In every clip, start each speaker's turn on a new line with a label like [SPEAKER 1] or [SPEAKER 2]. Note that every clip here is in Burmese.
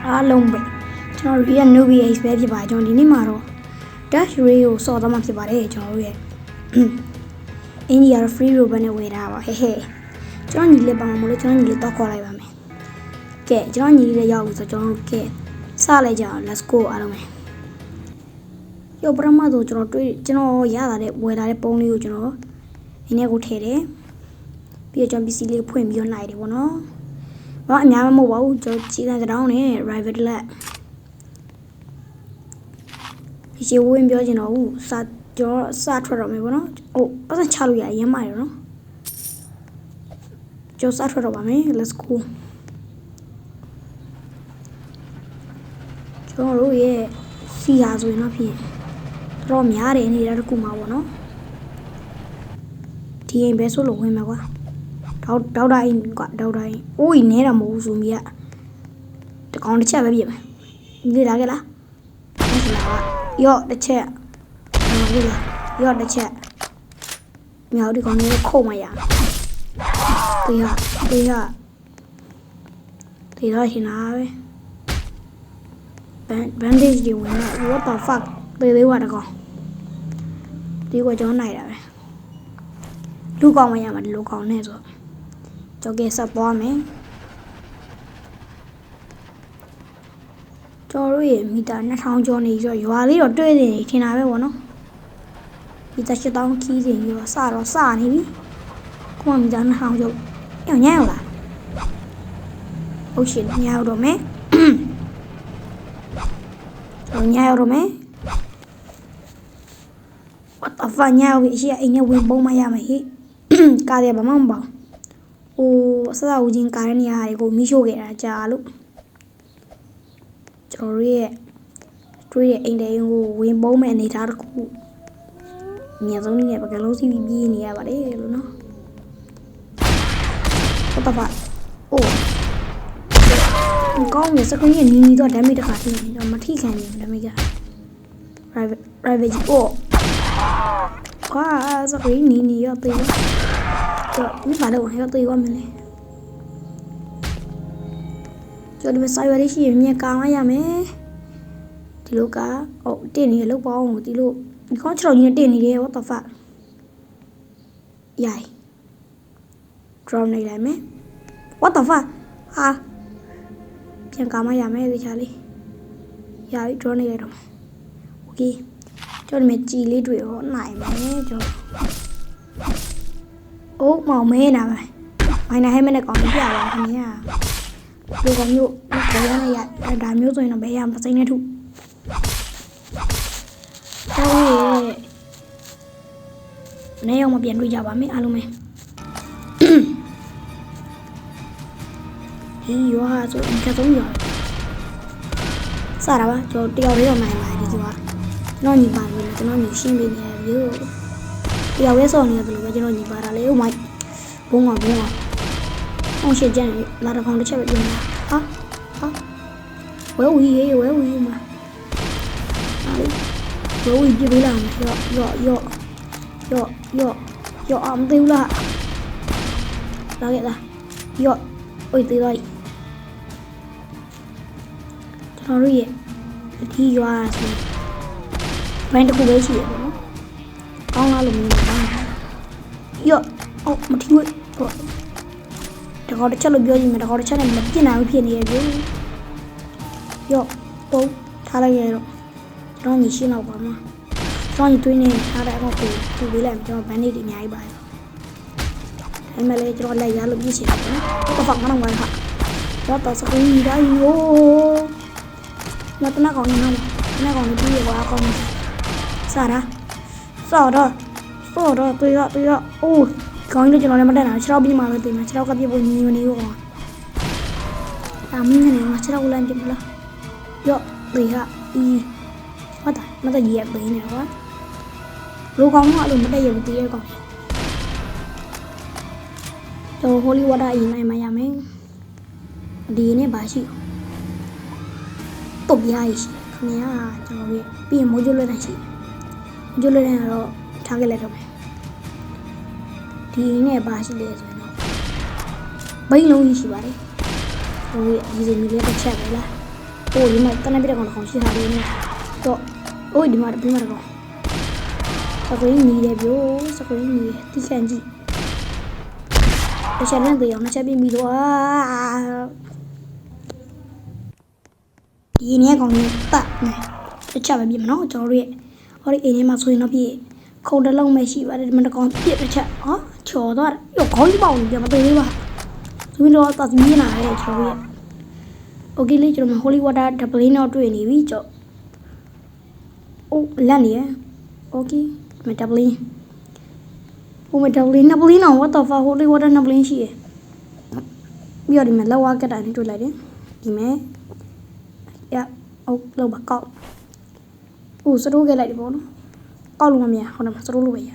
[SPEAKER 1] အားလုံးပဲကျွန်တော်တို့ရဲ့ Newbie Ace ပဲဖြစ်ပါတယ်ကျွန်တော်ဒီနေ့မှာတော့ Dash Ray ကိုစော်သွားမှဖြစ်ပါတယ်ကျွန်တော်တို့ရဲ့အင်ဂျီယာ free roll ပဲနဲ့ဝယ်ထားပါဟဲ့ဟဲ့ကျွန်တော်ညီလေးပါမှာမလို့ကျွန်တော်ညီလေးတော့ခေါ်လိုက်ပါမယ်ကဲကျွန်တော်ညီလေးရောက်ပြီဆိုကျွန်တော်တို့ကဲစလိုက်ကြအောင် let's go အားလုံးပဲရောပရမဆိုကျွန်တော်ရလာတဲ့ဝယ်လာတဲ့ပုံးလေးကိုကျွန်တော်ဒီနေ့ကိုထည့်တယ်ပြီးတော့ကျွန်တော် PC လေးဖွင့်ပြီးတော့နိုင်တယ်ပေါ့နော်ဘာအများမဟုတ်ပါဘူးကျွန်တော်ကြီးတဲ့တောင်းနဲ့ private lab ဒီချေဝင်ပြောချင်တော့ဦးကျွန်တော်စထွက်တော့မယ်ပေါ့နော်ဟုတ်ပတ်စံချလို့ရရင်မိုက်တယ်နော်ကျွန်တော်စထွက်တော့ပါမယ် let's go ကျွန်တော်တို့ရဲ့စီဟာဆိုရင်တော့ဖြစ်တော့များတယ်နေတာတခုမှာပေါ့နော်ဒီအိမ်ပဲဆိုလို့ဝင်မှာကွာဒေါက်တာအိမ်ကွာဒေါက်တာအိမ်အိုးကြီးနဲတာမဟုတ်ဘူးဆိုပြီးတကောင်တစ်ချက်ပဲပြည့်မယ်ဒီလာခဲ့လားဟုတ်လားရော့တစ်ချက်ဟုတ်လားရော့တစ်ချက်မြောက်ဒီကောင်လေးခုတ်မရတေးရရှင်နာပဲbandage တွေဝင်တော့ what the fuck သေးွားတကောင်ဒီကကျွန်တော်နိုင်တာပဲလူကောင်မရမှာဒီလိုကောင်နဲ့ဆိုကြောက်ကဆက်သွားမယ်ကျွန်တော်တို့ရဲ့မီတာ2000ကျော်နေဆိုရွာလေးတော့တွေ့နေထင်တာပဲပေါ့နော်မီတာ7000ခီးနေပြီးတော့စနေပြီခုမှမီတာ2000ကျော်ညံ့လားဟုတ်ရှင်ညံ့တော့မယ်ညံ့တော့မယ် what the fuck ညံ့ပြီရှိအိမ်နဲ့ဝင်ပုံးမရမှာဟိကားရဘာမှမပေါ့ဟိုအစအဦးချင်းကားရနေရတယ်ကိုမိရှို့ခဲ့တာကြာလို့ကျွန်တော်ရဲ့တွေ့တဲ့အိမ်တိုင်းကိုဝင်ပုံးမဲ့အနေထားတစ်ခုအများဆုံးနေပကလုံးစီးပြီးပြေးနေရပါတယ်လို့နော်ဟုတ်ပါအိုးကောင်းနေစကွင်းရဲ့နီးတော့ damage တစ်ခါထိနေတော့မထိခံဘူး damage က private အိုးကွာစကွင်းနီးရောသေးတော့ဒီဘာလို့ရောသေးရမလဲကျွန်တော်ဒီဆိုင်ရရှိရင်မြင်ကောင်းရမယ်ဒီလိုကဟုတ်တင်နေလောက်ပေါင်းဒီလိုဒီကောင်းချော်ကြီးနဲ့တင်နေတယ် what the fuck ရိုင် drone နေလိုက်မယ် what the fuck ဟာပြန်ကောင်းမရမယ်ဒီချာလေးရပြီ drone နေလိုက်တော့ okay ကျွန်တော်ဒီမှာကြည်လေးတွေ့ဟောနိုင်မယ်ကျွန်တော်အိုးမောင်မဲနာပဲမိုင်းနာဟဲမနဲ့ကောင်းပြပါခင်ဗျာဒီကောင်မျိုးဘယ်ရမ်းရဒါမျိုးဆိုရင်တော့ဘယ်ရမ်းပစိမ့်နဲ့ထုကျောင်းရဲ့နေအောင်မပြန်တွေ့ကြပါမယ်အားလုံးပဲဒီရွာဆိုအကျဆုံးရွာစတာပါကျွန်တော်တယောက်လေးတော့နိုင်ပါတယ်ဒီကွာကျွန်တော်ညီပါလို့ကျွန်တော်ညီရှင်းပေးနေတယ်ဗျို့တယောက်လေးစော်နေတယ်လို့ပဲကျွန်တော်ညီပါတာလေ oh my ဘုံကအောင်ရှင်းကြတယ်လာတော့ခေါင်းတစ်ချက်ပဲပြင်လာဟာဝဲဝီမှာဝဲဝီပြပေးလာမယ်ရော့အောင်သေးလားလာခဲ့လားရော့အိုးသေးလိုက်ကျွန်တော်တို့ရဲ့ဒီရွာဆိုဘန်တစ်ခုပဲရှိတယ်ပေါ့နော်ကောင်းလားလို့မြင်တာရော့အော်မထီးဝဲတကောတစ်ချက်လို့ပြောကြည့်မယ်တကောတစ်ချက်နဲ့မပြစ်နိုင်ဘူးဖြစ်နေရဲ့ဗျရော့ပုံထားလိုက်ရတော့ကျွန်တော်ညီရှင်းတော့ပါမှာကျွန်တော်ညီတွင်းနေထားတဲ့အကောက်ကိုသူ့ပေးလိုက်ကျွန်တော်ဘန်နေတွေအများကြီးပါတယ်ဒါမှလည်းကျွန်တော်လက်ရလို့ပြည့်ချင်တယ်နော်တော့ငါတော့ဝိုင်းခါတော့တော့စကူကြီးတိုင်းဟိုးမတနာကောင်နေနော်တနာကောင်နေပြီးရွာကောင်စားတော့တွေ့ရအိုးကောင်းလို့ကျွန်တော်လည်းမတက်တာ6ပြီးမှပဲတင်မှာ6ကပြည့်ဖို့ညီမနေဘူးကွာဒါမင်းကနေမှာ6လမ်းပြမလားရော့သေးဟာဟုတ်တာမတော့ရက်ပေးနေကွာလူကောင်းကလို့မတက်ရဘူးတည်းရကောင်တော့ holy water အရင်နိုင်မှရမယ်ဒီနေ့ပါရှိတုတ်ပြားရှိခင်ဗျာကျွန်တော်ပြီးရင်မိုးကြိုးလွတ်တယ်ရှိမိုးကြိုးလွတ်တယ်ကတော့ထားခဲ့လိုက်တော့မယ်ဒီနေ့ပါရှိလေဆိုရင်တော့ဘိန်းလုံးကြီးရှိပါတယ်ဟိုဒီစင်မီလေးတစ်ချက်ပဲလား အိုးဒီမှာတနက်ပြတဲ့ကောင်ရှိတာလေးနဲ့တော့အိုးဒီမှာပြမှာတော့စကွင်းနီးတယ်ဗျို့စကွင်းနီးတိချန်ကြီးတစ်ချက်နဲ့သေးအောင်နှစ်ချက်ပြီးပြီးတော့ဒီနေကောင်လေးပတ်မယ်တစ်ချက်ပဲပြမနော်ကျွန်တော်တို့ရဲ့ဟောဒီအိမ်ထဲမှာဆိုရင်တော့ပြည့်ခုံတလုံးပဲရှိပါတယ်ဒီမှာကောင်ပြည့်တစ်ချက်ဟောချော်သွားတယ်ရောခေါင်းကြီးပေါက်နေကြမသေးဘူးပါသူတို့တော့သီးနေလာတယ်ကျွန်တော်ရဲ့โอเคလေကျွန်တော် holy water ဒပလင်းတော့တွေ့နေပြီကြောအိုးလက်နေရโอเคမဒပလင်းဟိုမဒပလင်းနပလင်းတော့ what the fuck holy water နပလင်းရှိရပြီးတော့ဒီမှာလောက်ဝါကက်တာနဲ့တွေ့လိုက်တယ်ဒီမဲ့ရအော်လောက်ပါကောက်အိုးစတိုးခဲ့လိုက်တယ်ပေါ့နော်ကောက်လို့မမြင်ဟောတယ်စတိုးလို့ပဲရ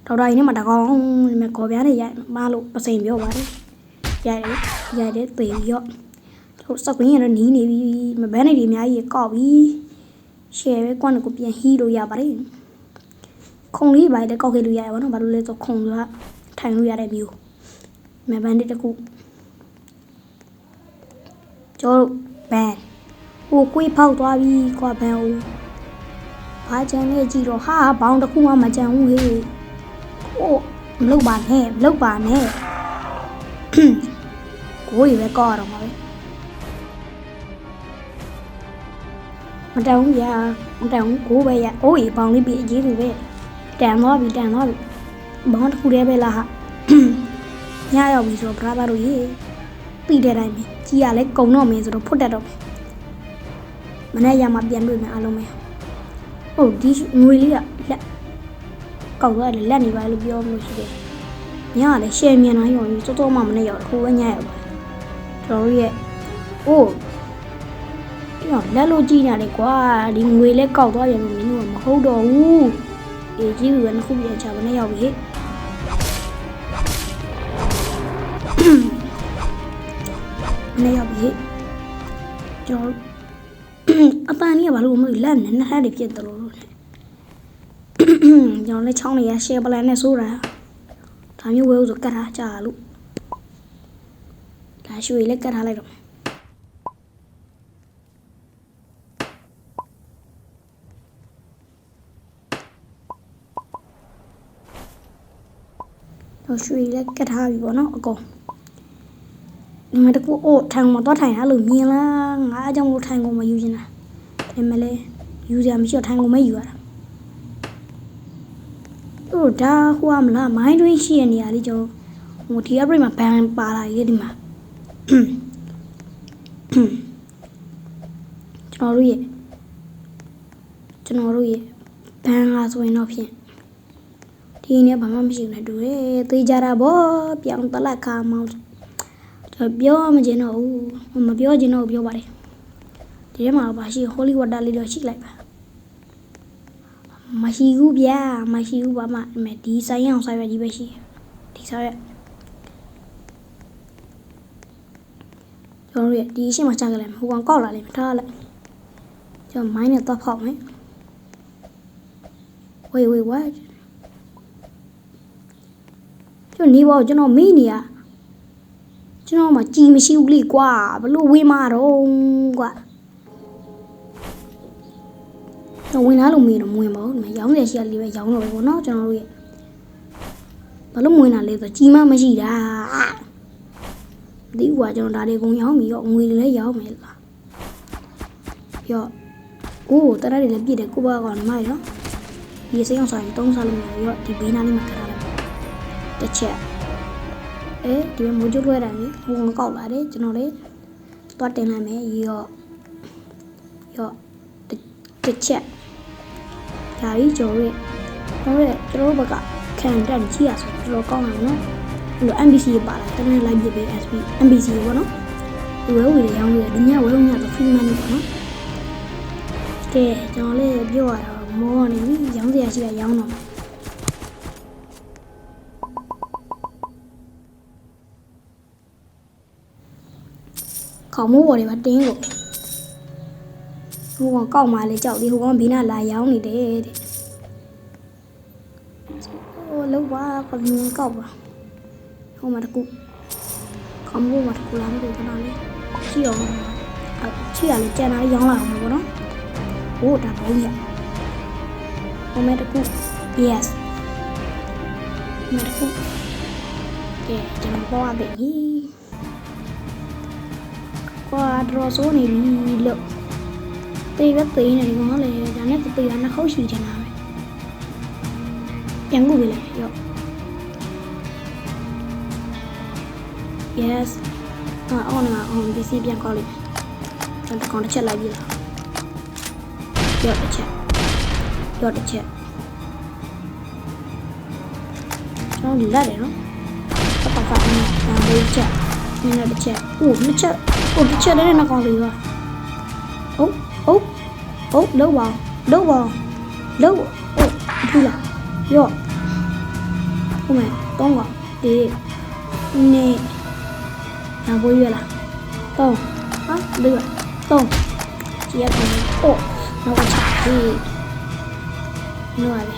[SPEAKER 1] ဒေါက်တာကြီးနဲ့မတကောင်ဒီမဲ့ခေါ်ပြားနေရမလို့ပစိန်ပြောပါတယ်ရတယ်သေရောတို့စကွင်းရတော့နီးနေပြီမဘန်းနေဒီအများကြီးကောက်ပြီရှယ်ပဲကွန်းကိုပြန်ဟီးလို့ရပါတယ်ခုံလေးပါတဲ့ကောက်ခဲ့လို့ရတယ်ဗောနော်ဘာလို့လဲဆိုခုံကထိုင်လို့ရတဲ့မျိုးမဘန်းတစ်ခုကျော်ဘန်းဟိုကိုဖောက်သွားပြီကွာဘန်းဦးဘာကြမ်းလေးကြည့်တော့ဟာဘောင်းတစ်ခုမှမကြမ်းဘူးဟေးဟိုမလုပ်ပါနဲ့ကိုရီပဲကောက်ရတော့မှာပဲမတောင်းရမတောင်းကိုပဲရအိုးရီပေါင်းလေးပြီးအကြီးကြီးပဲတန်သွားပြီဘောင်းတစ်ခုတည်းပဲလားဟာညရောက်ပြီဆိုတော့ဘရာဘာတို့ရေပြီးတဲ့တိုင်းပဲကြီးရလဲကုံတော့မင်းဆိုတော့ဖွတ်တတ်တော့မနေ့ရမှာပြန်တွေ့မယ်အားလုံးပဲဟုတ်ဒီငွေလေးကလက်ကောက်သွားတယ်လက်နေပါလို့ပြောလို့ရှိတယ်ညကလည်းရှယ်မြန်တိုင်းရောစောစောမှမနေ့ရောက်တော့ဟိုပဲညရောက်ပါကျွန်တော်ရဲ့အိုးပြောလက်လို့ကြည့်နေတယ်ကွာဒီငွေလဲကောက်သွားရင်မင်းတို့မဟုတ်တော့ဘူးအေးကြီးကနှစ်ခုပြန်ချမနဲ့ရောက်ပြီနဲ့ရောက်ပြီကျွန်တော်အပန်းကြီးကဘာလို့မလို့လက်နဲ့နှစ်ထပ်တွေဖြစ်တယ်လို့ကျွန်တော်လည်းချောင်းနေရရှယ်ပလန်နဲ့ဆိုတာဒါမျိုးဝဲဦးဆိုကတ်ထားကြလို့ဒါရွှေလည်းကတ်ထားလိုက်တော့ရွှေလည်းကတ်ထားပြီပေါ့နော်အကုန်ဒီမှာတကူအိုးထိုင်မတော့ထိုင်ရလို့မြင်လားငါအကြောင်းလို့ထိုင်ကုန်မယူချင်တာဒါမှလည်းယူစရာမရှိတော့ထိုင်ကုန်မယူရတာတို့ဒါဟိုမလားမိုင်းတွင်းရှိရနေရလေးကျွန်တော်ဟိုဒီ upgrade မှာဘန်ပါလာရေးဒီမှာကျွန်တော်တို့ရဲ့ဘန်လာဆိုရင်တော့ဖြင့်ဒီနေ့ဘာမှမရှိဘူးနဲ့တူတယ်သိကြတာဗောပြောင်းတလက်ခါမောင်းကျွန်တော်ပြောမချင်တော့ဘူးမပြောချင်တော့ပြောပါတယ်ဒီထဲမှာပါရှိ holy water လေးတော့ရှိလိုက်ပါမရှိဘူးဗျာမရှိဘူးဘာမှဒီဆိုင်အောင်ဆိုင်ရကြီးပဲရှိဒီဆိုင်ရကျွန်တော်ရဲ့ဒီအရှိမချကြလိုက်ဟိုကောင်ကောက်လာလိမ့်မယ်ထားလိုက်ကျွန်တော်မိုင်းနဲ့တော့ဖောက်မယ်ဝေး what ကျွန်တော်နေပါကျွန်တော်မေးနေရကျွန်တော်မှကြီးမရှိဘူးလေကွာဘလို့ဝေးမှာတော့ကွာတော့ဝင်လာလို့မေးတော့မဝင်ပါဘူးဒီမှာရောင်းရရှိရလေးပဲရောင်းတော့ပဲပေါ့နော်ကျွန်တော်တို့ရဲ့ဘာလို့မဝင်လာလဲဆိုကြီးမမရှိတာဒီကွာကျွန်တော်ဒါတွေကုန်ရောင်းပြီးတော့ငွေလည်းရောင်းမယ်လားပြီးတော့အိုးတရတွေလည်းပြည့်တယ်ကိုဘကောင်မိုက်နော်ဒီစိတ်အောင်ဆိုင်တုံးစားလို့မရပြီးတော့ဒီဘေးနားလေးမှာခထားလိုက်တစ်ချက်ဒီမိုးကျလွှဲတယ်လေဟိုကောက်လာတယ်ကျွန်တော်လည်းသွားတင်လိုက်မယ်ရော့တစ်ချက်ဒါကြီးကျွန်တော်ဘက်ကခံတက်ကြည့်ရဆိုတော်ကောင်းတယ်နော်အဲ့လို NPC ပါလာတကယ်လိုက်ပြပေး NPC ပေါ့နော်ဒီဝဲဝေရောင်းရတယ်ဒီညဝဲဝညတော့ free money ပေါ့နော်ကဲကျွန်တော်လည်းပြောရတာမောနေပြီရောင်းစရာရှိတာရောင်းတော့ခေါင်းမိုးပေါ်တွေပါတင်းလို့ဟိုကောင်ကောက်မှလည်းကြောက်သေးဟိုကောင်ဘီနာလာရောင်းနေတယ်တဲ့ဟိုလောက်ပါကမြင်ကောက်ပါဟိုမှာတကူခေါင်းမိုးမှာတကူလာမလို့ခဏလေးကြည့်အောင် ချိရလေကျန်တာရောင်းလာအောင်ပေါ့နော်ဟိုဒါဘုံရဟိုမဲ့တခု yes မဲ့တခုကဲကျွန်တော်ပေါ်ရပြီကွာဒရောဆိုနေပြီလို့တေးပဲတေးနေဒီကောင်လေဒါနဲ့တေးကနှစ်ခေါက်ရှိချင်တာပဲပြန်ကူပြီလေရော yes အော်နော်ဒီစီပြန်ခေါ်လိုက်ကျွန်တော်ကောင်တစ်ချက်လိုက်ပြီလားရောတစ်ချက်ကျွန်တော်လက်တယ်နော်ပတ်ပတ်နဲ့ဒါလေးချက်နည်းနည်းတစ်ချက်နှစ်ချက်တစ်ချက်လည်းနှကောင်လေးပါဟုတ်လုံးပါထူလာရောဟိုမဲ့တော့ကဒီနေနာဘိုးရလားတော့ဟာလေးပါတော့ကြည့်ရအောင်နောက်ကချက်ဒီနော်လေ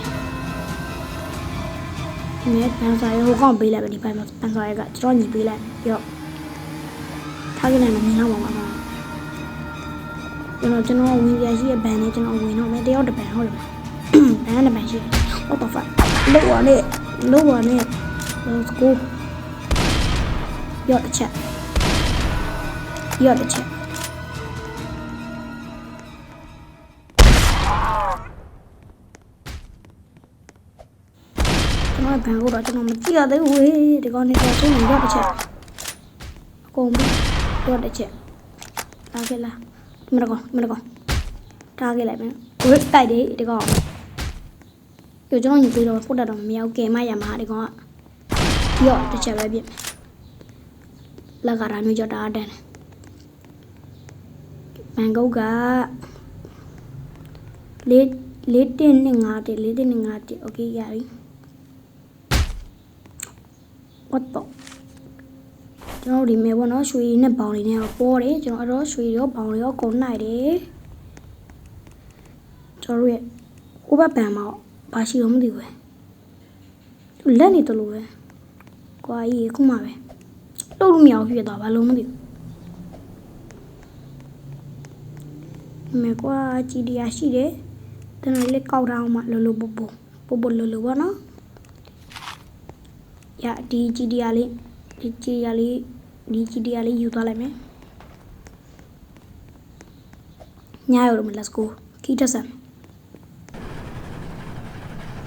[SPEAKER 1] မဲပန်းစားရဟိုကောင်ပေးလိုက်ပဲဒီပိုင်းမှာပန်းစားရကကျွန်တော်ညီပေးလိုက်ရောထားခဲ့နိုင်မမြင်တော့ပါမှာကျွန်တော်ဝင်ရရှိရဲ့ဘန်နဲ့ကျွန်တော်ဝင်တော့မယ်တယောက်တစ်ပန်ဟုတ်တယ်ဘန်နဲ့ပန်ရှိ what the fuck လို့ပါနဲ့ let's go ရောတစ်ချက်ကျွန်တော်ဘန်ကိုတော့ကျွန်တော်မကြည့်ရသေးဘူးဝေးဒီကောင်နေတော့ဆုံးရောတစ်ချက်အကုန်ပြီးရောတစ်ချက်ထားခဲ့လားမရကောင်ထားခဲ့လိုက်မယ်ဝေးတိုက်တယ်ဒီကောင်ကျွန်တော်ညီပြီးတော့ဖုတ်တော့မရောက်ကဲမရမှာဒီကောင်ကရောတစ်ချက်ပဲပြစ်လက်ကရာမျိုးကြတာတန်းမန်ကုတ်က4 1 5 โอเคရပြီwhat the ကျွန်တော်ဒီမဲ့ပေါ့နော်ရွှေနဲ့ဘောင်လေးနဲ့ပေါ်တယ်ကျွန်တော်အဲ့တော့ရွှေရောဘောင်ရောကုန်နိုင်တယ်ကျွန်တော်ရဲ့ဟိုဘက်ပန်မှာဘာရှိတော့မသိဘူးသူလက်နေတယ်လို့ပဲကွာကြီးခုမှပဲလှုပ်လို့မရဘူးဖြစ်သွားဘာလို့မသိဘူးမဲကွာကြည်တရားရှိတယ်တနေ့လေးကောက်ထားအောင်မှလောလောပို့လောလောပေါ့နော်ရဒီကြည်တရားလေးယူသွားလိုက်မယ်ညရောမ let's go ခီးတက်ဆန်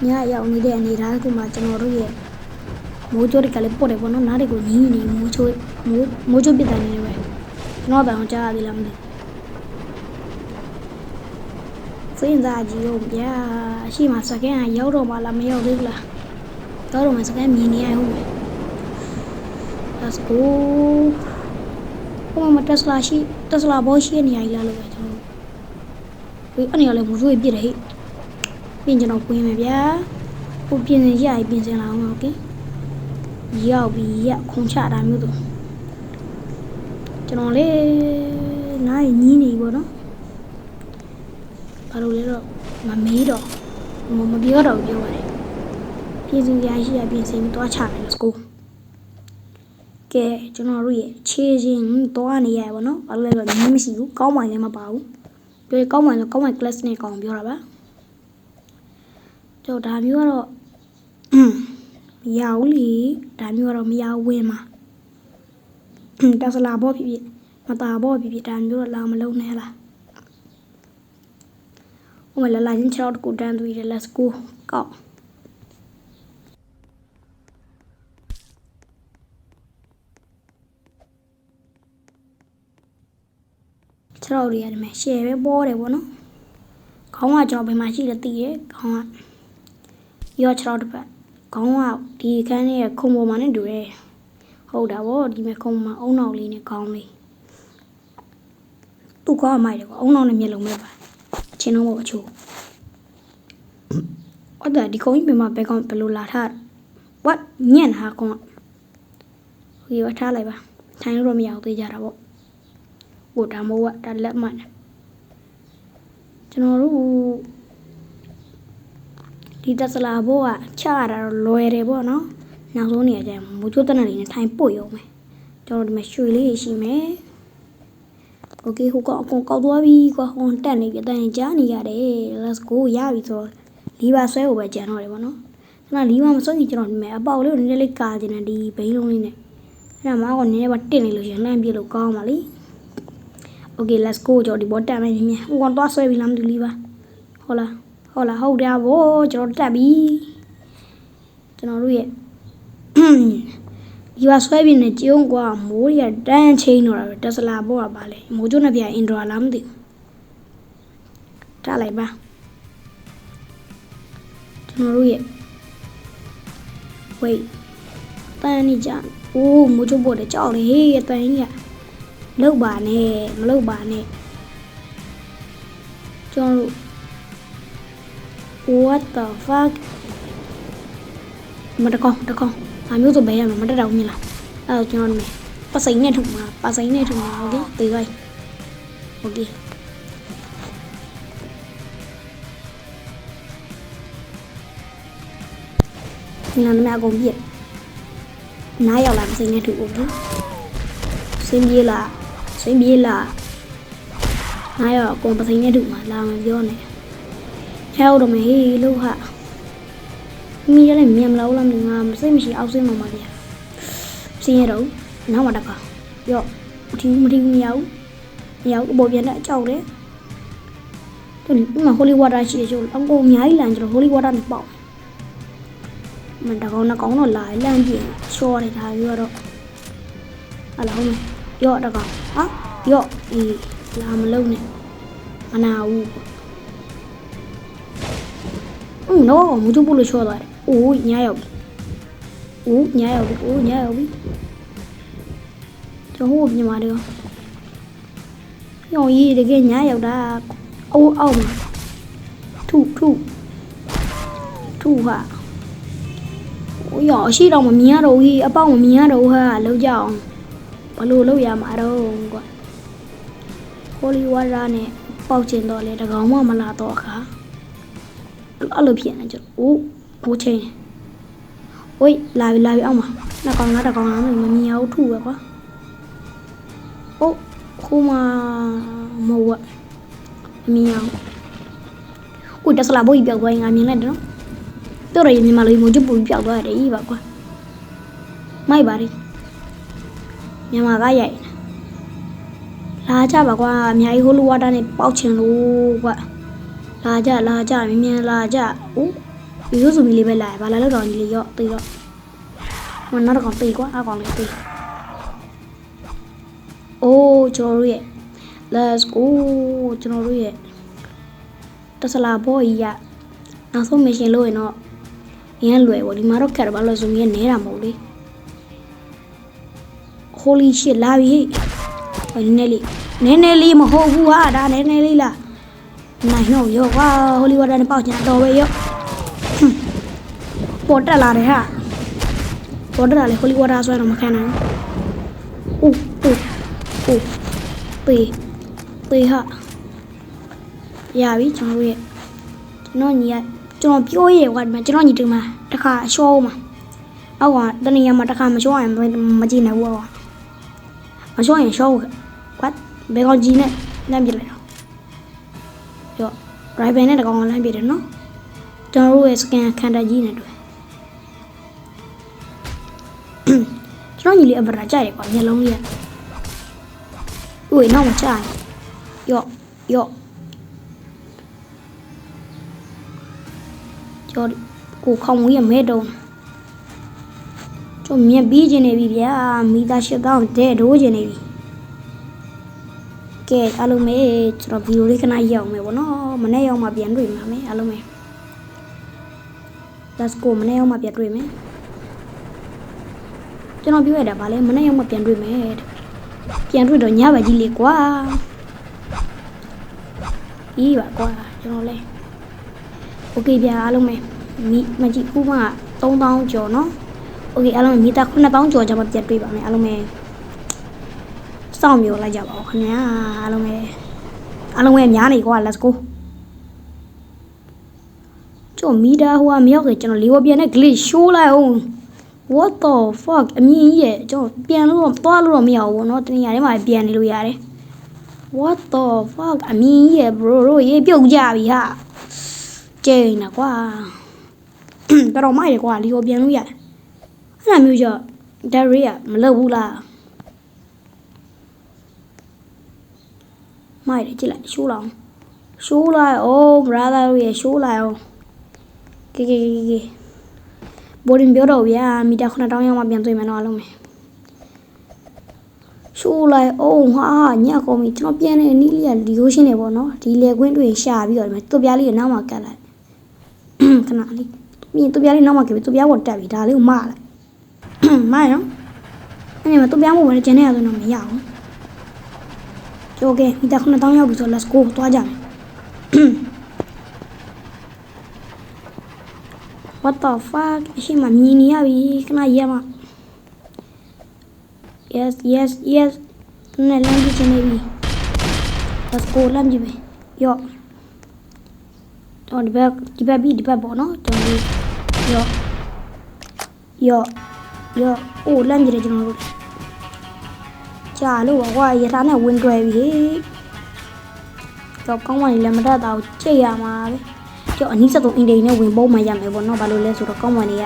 [SPEAKER 1] ညရောက်နေတဲ့အနေထားကမှကျွန်တော်တို့ရဲ့မိုးချိုးတွေကလည်းပေါ့တယ်ပေါ့နော်နားတွေကိုညီးနေမိုးချိုးပြစ်တယ်နေပဲကျွန်တော်တောင်ကြားရသေးလားမသိစိတ်စားကြည့်ဦးဗျာရှိမှစကန်ရောက်တော့မှလားမရောက်သေးဘူးလားတော့မှစကန်မြင်နေရဟုတ်မယ် let's go ဟိုမှာတက်စလာဘောရှိနေရည်လားလို့ပဲကျွန်တော်ဒီအနေနဲ့လည်းမိုးချိုးပြစ်တယ်ဟိပြင်ကျွန်တော်ပွင့်မယ်ဗျာဟိုပြင်စင်ရည်ပြင်စင်လာအောင်โอเคရောက်ပြီရခုံချတာမျိုးတော့ကျွန်တော်လေးနိုင်ညီးနေပေါ့နော်ဘာလို့လဲတော့မမေးတော့မပြောတော့ပြောပါတယ်ပြင်စင်ရရှိရပြင်စင်ပြီးသွားချမယ် let's go ကဲကျွန်တော်တို့ရဲ့ခြေချင်းသွားနေရပါတော့ဘာလို့လဲတော့ညီးမရှိဘူးကောင်းမှလည်းမပါဘူးပြောကောင်းမှလည်းကောင်းမှ class နဲ့ကောင်းပြောတာပါကျွန်တော်ဒါမျိုးကတော့မရဘူးလေဒါမျိုးကတော့မရဝင်မှာတက်စလာဘောဖြစ်မတာဘောဖြစ်ဒါမျိုးတော့လာမလုံးနဲ့လားဟိုမှာလာချင်း6ကိုတန်းသွေးတယ် let's go ကောက်6တွေရတယ်မယ်ရှယ်ပဲပေါ်တယ်ပေါ့နော်ခေါင်းကကြောင်ဘယ်မှာရှိလဲသိရဲ့ခေါင်းကရော6တစ်ပတ်ခေါင်းကဒီခန်းရဲ့ခုံပေါ်မှာနဲ့တူတယ်ဟုတ်တာဗောဒီမဲ့ခုံမှာအုံနောက်လေးနဲ့ခေါင်းလေးသူ့ခေါင်းမိုက်တယ်ကွာအုံနောက်နဲ့မျက်လုံးပဲပါအချင်းတော့အချို့ဟုတ်တယ်ဒီခုံကြီးပြန်မှာဘယ်ကောင်ဘယ်လိုလာထား what ညံ့ဟာကောင်ဟိုရထားလိုက်ပါထိုင်လို့မရအောင်သေးကြတာဗောဟိုဒါမိုးကဒါလက်မှတ်ကျွန်တော်တို့ဒီတက်စလာဘောကချရတာတော့လွယ်တယ်ပေါ့နော်နောက်ဆုံးနေရာကျရင်မိုးချိုးတနက်လေးနဲ့ထိုင်ပို့ရုံပဲကျွန်တော်ဒီမှာရွှေလေးရှိမယ်โอ Okay ဟိုကအကုန်ကောက်သွားပြီကွာဟိုတက်နေပြီအတန်ကြားနေရတယ် let's go ရပြီဆိုလီဗာဆွဲဖို့ပဲကြံတော့တယ်ဗောနော်ကျွန်တော်လီဗာမဆွဲရင်ကျွန်တော်ဒီမဲ့အပေါက်လေးကိုနည်းနည်းလေးကာကျင်တယ်ဒီဘိန်းလုံးလေးနဲ့အဲ့ဒါမှကနည်းနည်းပါတက်နေလို့ရှင်လှမ်းပြလို့ကောင်းပါလေ Okay let's go ကျွန်တော်ဒီဘောတက်မယ်မြင်ဟိုကောင်သွားဆွဲပြီလားမသိလီဗာဟုတ်တယ်ဗောကျွန်တော်တက်ပြီကျွန်တော်တို့ရဲ့ဒီပါဆွဲပြနေကျုံကွာမိုးရတန်းချင်းတော့တက်စလာဘောကပါလေမိုးကျုံနဲ့ပြအင်ဒရာလားမသိဘူးထားလိုက်ပါကျွန်တော်တို့ရဲ့ wait တန်းနေကြအိုးမိုးကျုံဘောတဲ့ကြောက်လေဟေးတန်းကြီးကလောက်ပါနဲ့မလောက်ပါနဲ့ကျွန်တော်တို့ what the fuck မတကောင်းမျိုးဆိုဘယ်ရမှာမတက်တော့မြင်လားအဲ့တော့ကျွန်တော်မယ်ပါစိန်နဲ့ထုမှာโอเคတေးလိုက်โอเคဒီနာမည်အကုန်ပြည့်နားရောက်လာပါစိန်နဲ့ထုโอเคစင်းပြေးလာနားရောက်အကုန်ပါစိန်နဲ့ထုမှာလာမပြောနဲ့ဟဲ့တော့မေးလို့ဟာမိရလည်းမြန်မလားမငါမစိတ်မရှိအောက်စိတ်မှမှာပြစင်းရတော့နောက်မှတခါရော့မထီမရောက်အပေါ်ပြန်တဲ့အကြောက်တယ်ဒီမှာ holy water ရှိတယ်ကျိုးအကုန်အများကြီးလမ်းကျတော့ holy water နဲ့ပေါက်မတကောင်တော့လာလမ်းပြင်းချောနေတာပြီးတော့အလားဟုတ်ရော့တကောင်ဟာရော့အေးလာမလုံးနဲ့မနာဘူးတော့မကျဘူးလို့ချောသွားတယ်အိုးညာရောက်ပြီကျွန်တော်ပြင်ပါတယ်ရောကြီးတကယ်ညာရောက်တာအိုးအောက်မှာထုဟာโอ้ยအရှိတော့မမြင်ရတော့ဘူးအပေါက်မမြင်ရတော့ဟာလောက်ကြအောင်ဘလို့လောက်ရမှာတော့ကွာ holy water နဲ့ပေါက်ချင်တော့လေတကောင်မှမလာတော့အခါအဲ့လိုဖြစ်နေကြအိုးဘိုးချင်းဝေးလာပြီအောက်မှာနှစ်ကောင်လားတစ်ကောင်လားမမြင်ရဘူးထုပဲကွာအိုးခိုးမမဟုတ်မမြင်အောင်ကိုတက်စလာဘိုးကြီးပြောက်သွားရင်ငါမြင်လိုက်တယ်နော်တော်ရည်မြန်မာလူမျိုးကျပူပြောက်သွားတယ်ကြီးပါကွာမိုက်ပါလေမြန်မာကရိုက်လာကြပါကွာအများကြီးဟိုလိုဝါတာနဲ့ပေါက်ချင်လို့ကွာလာကြမြန်လာကြအိုးဒီလိုဆိုပြီးလေးပဲလာဘာလာလို့တော့ညီလေးရော့တေးတော့မနောက်တော့တေးကွာအကောင်လေးတေးအိုးကျွန်တော်တို့ရဲ့ let's go ကျွန်တော်တို့ရဲ့တက်စလာဘောကြီးကနောက်ဆုံးမရှင်လို့ရင်တော့ရန်လွယ်ပေါ့ဒီမှာတော့ခက်တယ်ဘာလို့ဆိုရင်နေတာမဟုတ်လေ holy shit လာပြီဟိုနည်းနည်းလေးမဟုတ်ဘူးဟာဒါနည်းနည်းလေးလားနိုင်တော့ရောကွာ holy water နဲ့ပေါက်ချင်တော့ပဲရောပေါ်တက်လာတယ်ဟာပေါ်တက်လာလေ holy water ဆွဲတော့မခံနိုင်ဘူးပေဟာရပြီကျွန်တော်ရဲ့ကျွန်တော်ပြောရဲကွာကျွန်တော်ညီတူမှာတခါရှောမှာအောက်ကတနေရာမှာတခါမရှောရင်မကြည့်နိုင်ဘူးကွာမရှောရင်ရှောကွာဘယ်ကောင်ကြီးနဲ့လမ်းပြလိုက်တော့ရော driver နဲ့တကောင်လမ်းပြတယ်နော်ကျွန်တော်တို့ရဲ့ scan ခန္ဓာကြီးနဲ့တွေ့ကျွန်တော်ညီလေးအဗရာကြိုက်တယ်ကွာမျက်လုံးလေးကဦးနောက်မချရော့ကျော်ကိုခေါင်းဝေးရမဲတုံးကျုံမြက်ပြီးခြင်းနေပြီဗျာမိသားရှစ်တောင်းတဲ့ဒိုးခြင်းနေပြီကဲအားလုံးပဲကျွန်တော်ဗီဒီယိုလေးခဏရောက်မယ်ဗောနော်မနေ့ရောက်မှပြန်တွေ့မှာမယ်အားလုံးပဲ let's go မနေ့ရောက်မှပြန်တွေ့မယ်ကျွန်တော်ပြောရတာဗာလဲမနေ့ရောက်မှပြန်တွေ့မယ်ပြန်တွေ့တော့ညပဲကြီးလေကွာဤပါကွာကျွန်တော်လဲโอเคဗျာအားလုံးပဲမကြည့်ခုမှ3000ကျော်နော်โอเคအားလုံးမိသား9000ကျော်ကြမှာပြန်တွေ့ပါမယ်အားလုံးပဲစောင့်မျိုးလိုက်ကြပါဦးခင်ဗျာအားလုံးပဲများနေကွာ let's go ကျော်မိသားဟိုကမရောက်ခင်ကျွန်တော်လေးဝပြန်နဲ့ glitch show လိုက်အောင် what the fuck အမြင်ကြီးရဲ့ကျွန်တော်ပြန်လို့တော့သွားလို့တော့မရဘူးဗောနော်တနေရာထဲမှာပြန်နေလို့ရတယ် What the fuck အမင်းကြီးရဲ့ bro တို့ရေးပြုတ်ကြပြီဟာကျင်းနေကွာတော်တော်မိုက်တယ်ကွာလီကိုပြန်လို့ရတယ်အဲ့ဒါမျိုးကြောင့်ဒါရီကမလုပ်ဘူးလားမိုက်တယ်ကြည့်လိုက်ရှိုးလိုက်oh brother တို့ရဲ့ရှိုးလိုက်အောင်ကေဘော်ဒင်ပြောတော့ဗျာမီတာ9000ရောက်မှပြန်တွေ့မယ်တော့အလုံးမယ်ရှိုးလိုက်အောင်ဟာညကောင်းပြီကျွန်တော်ပြန်နေနီးလေးကလီယိုရှင်းနေပေါ့နော်ဒီလေကွင်းတွေ့ရှာပြီးတော့သူ့ပြားလေးကနောက်မှကတ်လိုက်ခဏလေးမြင်သူ့ပြားလေးနောက်မှကတ်ပြီးသူ့ပြားပေါ်တက်ပြီးဒါလေးကိုမလိုက်မရနော်အဲ့ဒီမှာသူ့ပြားမို့ဝင်ကျန်နေရဆိုတော့မရဘူးကြောကဲမီတာ9000ရောက်ပြီဆို let's go သွားကြမယ် What the fuck အရှိမမြင်နေရပြီခဏရမyes နဲ့လမ်းကြည့်နေပြီ let's go လမ်းကြည့်ပဲယောတော့ဒီဘက်ပေါ့နော်ကျွန်တော်ယောအိုးလမ်းကြည့်တယ်ကျွန်တော်တို့ကြာလို့ကွာရထားနဲ့ဝင်တွယ်ပြီတော့ကောင်းဝင်လည်းမတတ်တာကိုကြိတ်ရမှာပဲကျော်အနည်းဆုံးအင်ဒီနဲ့ဝင်ပုံးမှရမယ်ပေါ့နော်ဘာလို့လဲဆိုတော့ကောင်းဝင်တွေက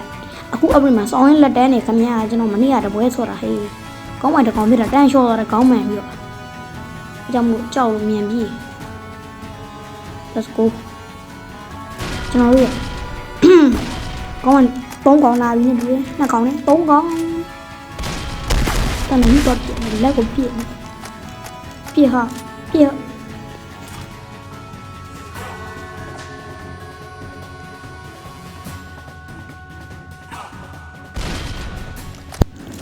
[SPEAKER 1] အခုအပရိမှာစောင်းရင်းလက်တန်းနေခမရကျွန်တော်မနေ့ကတပွဲဆော့တာဟေးကောင်းဝင်တစ်ကောင်ပြတာတန်းလျှော့သွားတယ်ကောင်းမှန်ပြီးတော့အကြောင်းမို့ကြောက်လို့မြန်ပြီး let's go ကျွန်တော်တို့ကောင်းဝင်3ကောင်လာပြီနဲ့တွေ့2ကောင်နဲ့3ကောင်တမီးတော့လက်ကိုပြည့်ဟာ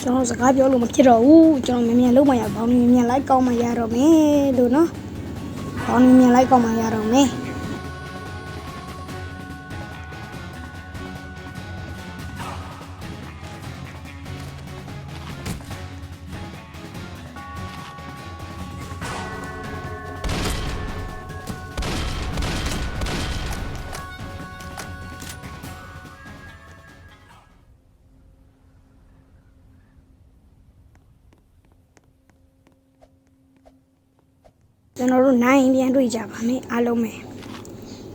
[SPEAKER 1] ကျွန်တော်စကားပြောလို့မဖြစ်တော့ဘူးကျွန်တော်မြန်လုံးမရဘောင်းမြန်လိုက်ကောင်းမှရတော့မယ်လို့နော်ဘောင်းမြန်လိုက်ကောင်းမှရတော့မယ်ကျွန်တော်တို့နိုင်ပြန်တွေ့ကြပါမယ်အားလုံးပဲ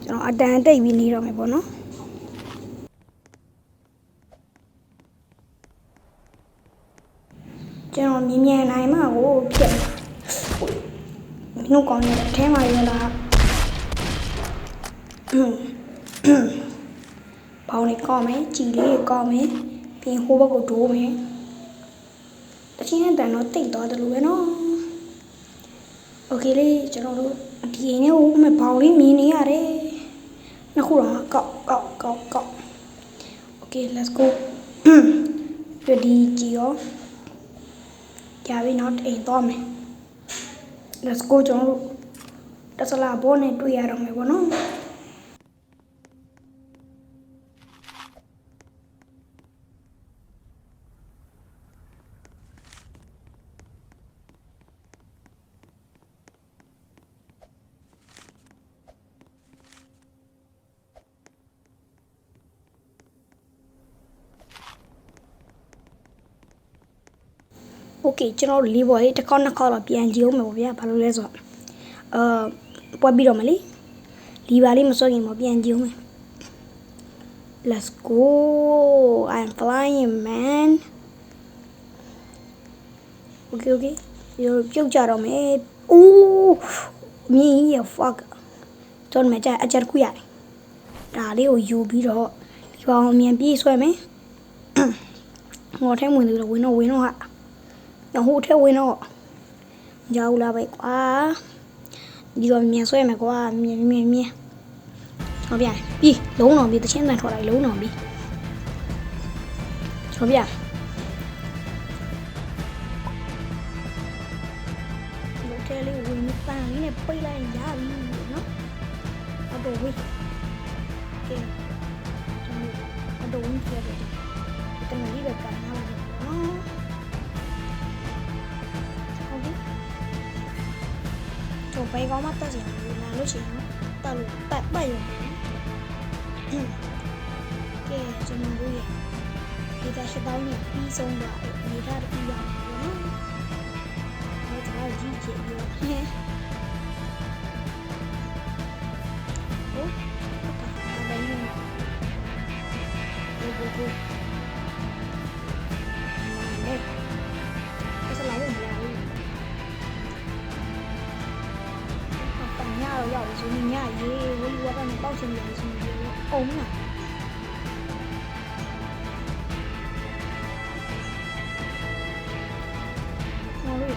[SPEAKER 1] ကျွန်တော်အတန်တိတ်ပြီးနေတော့မယ်ပေါ့နော်ကျွန်တော်မြန်နိုင်မှာကိုဖြစ်မင်းတို့ကောင်းနေတဲ့အထဲမှာရလားပေါင်းလေးကောင်းမယ်ကြည်လေးကောင်းမယ်ပြီးဟိုဘက်ကိုဒိုးမယ်တချင်းနဲ့တန်တော့တိတ်သွားတယ်လို့ပဲနော်โอเคလေကျွန်တော်တို့ဒီအိမ်ထဲကိုမဘောင်လေးမြင်နေရတယ်နှစ်ခုတော့ကောက်โอเค let's go ဒီကြည့်ရောကြာပြီနော်အိမ်သွားမယ် let's go ကျွန်တော်တို့တဆလာဘောနဲ့တွေ့ရတော့မယ်ပေါ့နော်โอเคကျွန်တော်လေးပေါ်လေးတစ်ခေါက်နှစ်ခေါက်တော့ပြန်ကြည့်အောင်မယ်ပေါ့ဗျာဘာလို့လဲဆိုတော့ပွက်ပြီးတော့မလေးလီပါလေးမစောခင်တော့ပြန်ကြည့်အောင်မယ် let's go I'm flying man okay ပြုတ်ကြတော့မယ်အိုးမြင်းကြီး fuck ကျွန်တော်မကြအချက်ခုရတယ်ဒါလေးကိုယူပြီးတော့ဒီကောင်မြန်ပြေးဆွဲမယ်ဟောထဲဝင်လို့ဝင်တော့ဟာဟိုထဲဝင်တော့ရောက်လာပဲကွာဒီတော့မြန်ဆွဲမယ်ကွာမြန်ဟောဗျာပြီးလုံးတော်ပြီးတချင်းတန်ထော်လိုက်လုံးတော်ပြီးဟောဗျာဒီထဲလေးဝင်ပန်းလေးနဲ့ပိတ်လိုက်ရပြီနော်အတော့ဝေးကဲအတော့ဝင်ခဲ့တယ်တမလီပဲကနားလာနော်ကျွန်တော်ဘယ်ကောင်မှတက်စီအောင်လာလို့ရှိရင်တက်လို့ပတ်ရုံကဲကျွန်တော်တို့ရဲ့ဒီကရှစ်တောင်းနဲ့ပြီးဆုံးတာအနေထားတစ်ခုရအောင်နော်။ဒါကကြီးကြီးပြော ရောက်ပြီဆိုရင်ညရေဝီဝါကနေပေါက်ချင်တယ်ဆိုရင်အုံးလားနော်လို့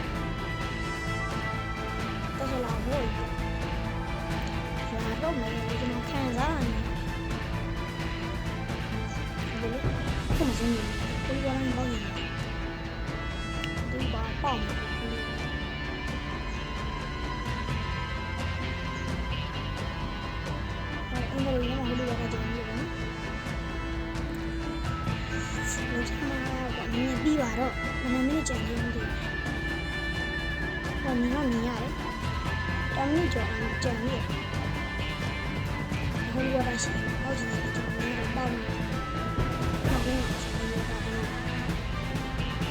[SPEAKER 1] တော့လာဖို့ရာတော့မယ်ကျွန်တော်ခံစားရတယ်ဒီလိုပုံစံမျိုးဝီဝါကနေပေါက်နေတယ်ဒီပါပေါက်ဘယ်လိုလဲမဟုတ်ဘူးကတော့ကျွန်တော်ပြောနော်လို့ချမ်းသာတော့နည်းပြီးပါတော့နည်းနည်းကြံနေတယ်ဟောနည်းတော့နည်းရတယ်တမီးကြော်အောင်ကြံနေဟိုလိုပါရှိဟောဒီနေ့ကျွန်တော်လည်းပေါ့နေဟုတ်ကဲ့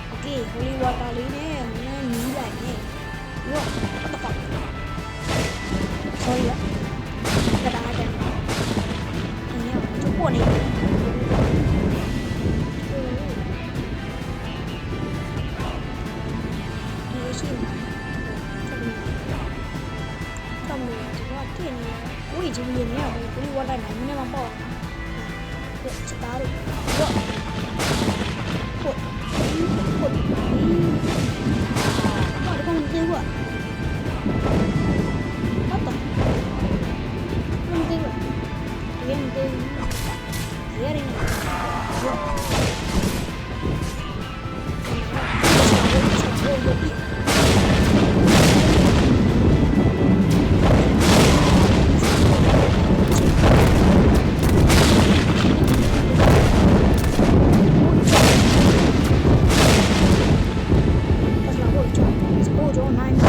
[SPEAKER 1] โอเคဟိုလိုဝါတာလေးနဲ့နည်းနီးလိုက်နေရောတော့တော့ sorry ကဒါတယ်过年，游戏嘛，这么这个店里，我已经也没有，我在哪里那么爆，对，去打的，我这个没对过，我懂，没对过，别没对过。Hearing That's not what